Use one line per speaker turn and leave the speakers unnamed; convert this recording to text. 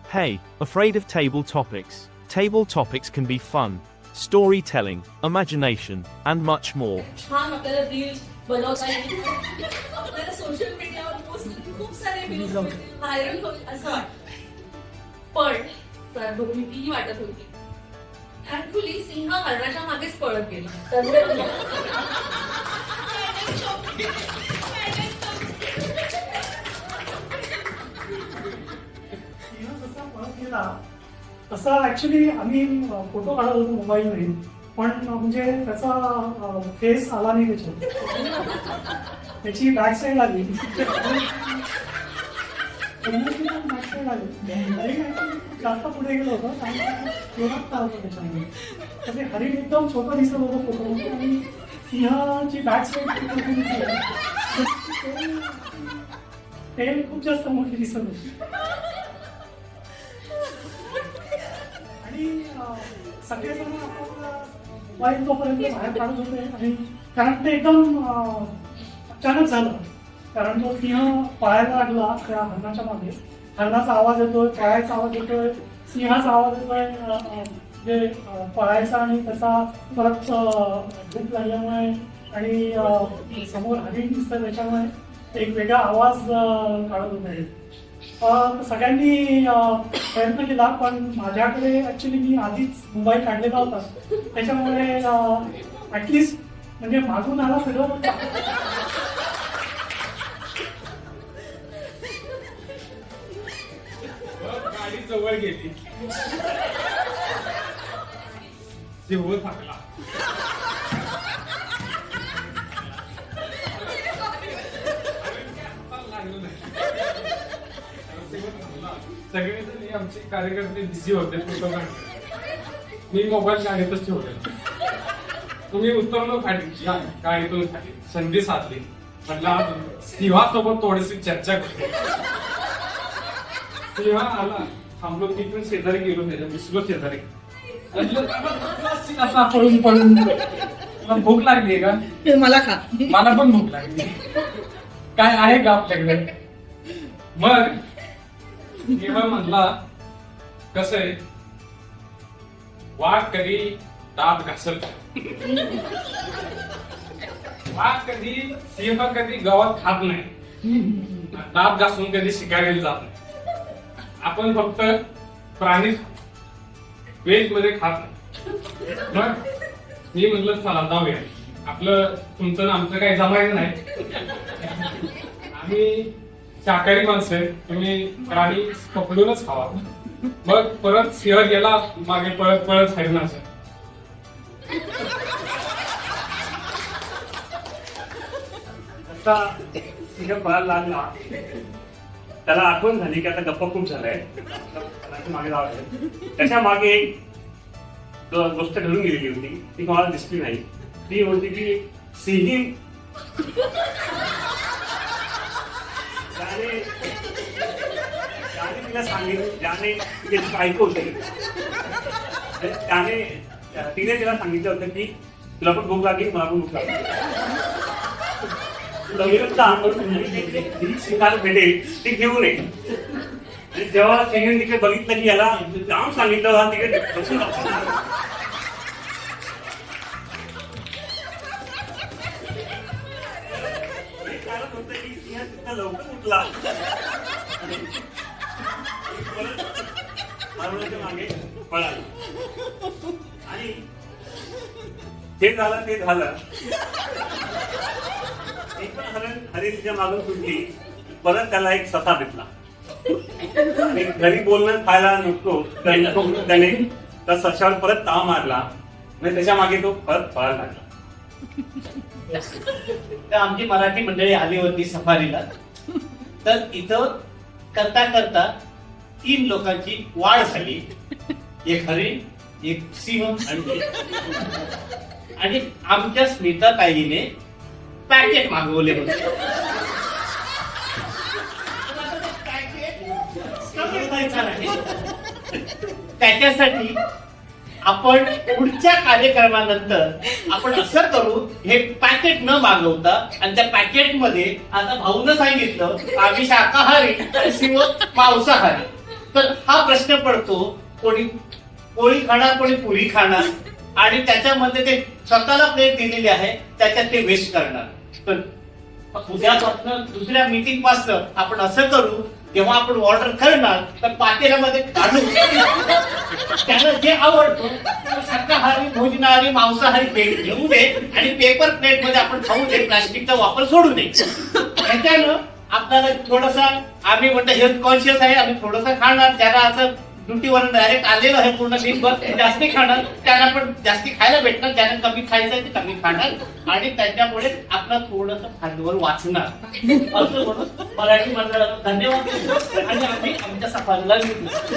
Hey, afraid of table topics? Table topics can be fun, storytelling, imagination, and much more.
छान आपल्याला reels बनवता येईल. आपल्याला social मीडियावर पोस्ट खूप सारे व्हिडिओ व्हायरल होईल असं वाटतं. पण भीती वाटत होती. थँकफुली सिंह हरणाच्या मागेच पळत गेला.
तसा ऍक्च्युली आम्ही फोटो काढत होतो मोबाईलमध्ये, पण म्हणजे त्याचा फेस आला नाही त्याच्यात, त्याची बॅक साईड आली. जास्त पुढे गेलो होतो त्याच्यामध्ये, तर ते हरिण एकदम छोटं दिसत होतं फोटोमध्ये आणि सिंहाची बॅक साईड टेल खूप जास्त मोठी दिसत होती. आणि सगळेजण आपला मोबाईल तोपर्यंत बाहेर काढत होते, आणि कारण ते एकदम अचानक झालं, कारण तो सिंह पळायला लागला त्या हरणाच्या मागे. हरणाचा आवाज येतोय, पळायचा आवाज येतोय, सिंहाचा आवाज येतोय, म्हणजे पळायचा, आणि त्याचा परत भूक लागल्यामुळे आणि समोर हरिण दिसतं त्याच्यामुळे एक वेगळा आवाज काढत होते. सगळ्यांनी प्रयत्न केला, पण माझ्याकडे ऍक्च्युली मी आधीच मोबाईल काढलेला होता, त्याच्यामुळे ऍटलिस्ट म्हणजे मागून आला सगळं.
गाडी जवळ गेली, सिंह थांबला. सगळेजण आमचे कार्यकर्ते बिझी होते फोटो काढण्यात. मी मोबाईल गाडीतच ठेवले. तुम्ही उतरलो खाली, गाडीतून खाली संधी साधली, म्हटलं सिंहासोबत थोडीशी चर्चा करतो. सिंह आला, थांबलो, मी पण शेजारी गेलो, त्याच्या दिसलो शेजारी. असा पळून पळून, तुला भूक लागली का?
मला खा.
मला पण भूक लागली. काय आहे का आपल्याकडे? मग तेव्हा म्हणला, कसं आहे, वाघ कधी दात घासल, वाघ कधी, सिंह कधी गवत खात नाही, दात घासून कधी शिकारीला जात नाही. आपण फक्त प्राणी वेज मध्ये खात नाही. मग मी म्हटलं चला जाऊया, आपलं तुमचं आणि आमचं काही जमायचं नाही, आम्ही शाकाहारी माणसं आहे, तुम्ही प्राणी पकडूनच खावा. मग परत सिंह गेला मागे पळत पळत हरिणाचं.
आता सिंह पळायला लागला, त्याला आठवण झाली की आता गप्पा खूप झालाय, मागे जावं. त्याच्या मागे एक गोष्ट घडून गेलेली होती, ती कोणाला दिसली नाही. ती होती की सिंह ज्याने तिला सांगितलं, ज्याने तिला ऐकवू शकेल, तिने तिला सांगितलं होतं की तुला पण भूक लागली, मला पण भूक लागली, सिंहाला भेटेल ती घेऊ नये. आणि जेव्हा सिंहने तिकडे बघितलं की याला जाम सांगितलं, तिकडे बसून होतं की सिंह तिथं लवकर उठला, हरणाच्या मागे पळाला. आणि ते झालं एक पण हरिणच्या मागून सुटली. परत त्याला एक ससा भेटला, आणि घरी बोलणं खायला नको त्याने त्या सशावर परत ताव मारला, आणि त्याच्या मागे तो परत पळायला लागला.
तर आमची मराठी मंडळी आली होती सफारीला, तर इथं करता करता 3 लोकांची वाढ झाली, एक हरिण, एक सिंह आणि आमच्या स्मिता ताईने पॅकेट मागवले होते. त्याच्यासाठी आपण पुढच्या कार्यक्रमानंतर आपण असं करू, हे पॅकेट न मागवता, आणि त्या पॅकेटमध्ये आता भाऊनं सांगितलं आम्ही शाकाहारी, शिव मांसाहारी, तर हा प्रश्न पडतो, कोणी पोळी खाणार, कोणी पुरी खाणार, आणि त्याच्यामध्ये ते स्वतःला प्लेट दिलेली आहे त्याच्यात ते वेस्ट करणार. तर उद्यापासून दुसऱ्या मीटिंग पासून आपण असं करू, जेव्हा आपण ऑर्डर करणार तर पातेल्यामध्ये काढू, त्याला जे आवडतो शाकाहारी, भोजनाहारी, मांसाहारी प्लेट घेऊ दे आणि पेपर प्लेट मध्ये आपण खाऊ दे, प्लास्टिकचा वापर सोडू दे. त्याच्यानं आपल्याला थोडासा, आम्ही म्हणतो हेल्थ कॉन्शियस आहे, आम्ही थोडंसं खाणार, ज्याला असं ड्युटीवर डायरेक्ट आलेलं आहे पूर्ण दिवसभर, जास्ती खाणार, त्यांना पण जास्ती खायला भेटणार, ज्यांना कमी खायचं आहे ते कमी खाणार, आणि त्याच्यामुळे आपलं थोडंसं भांडवल वाचणार. असं म्हणून मराठी मंडळाला धन्यवाद देतो आणि आम्ही आमच्या सफारीला निघतो.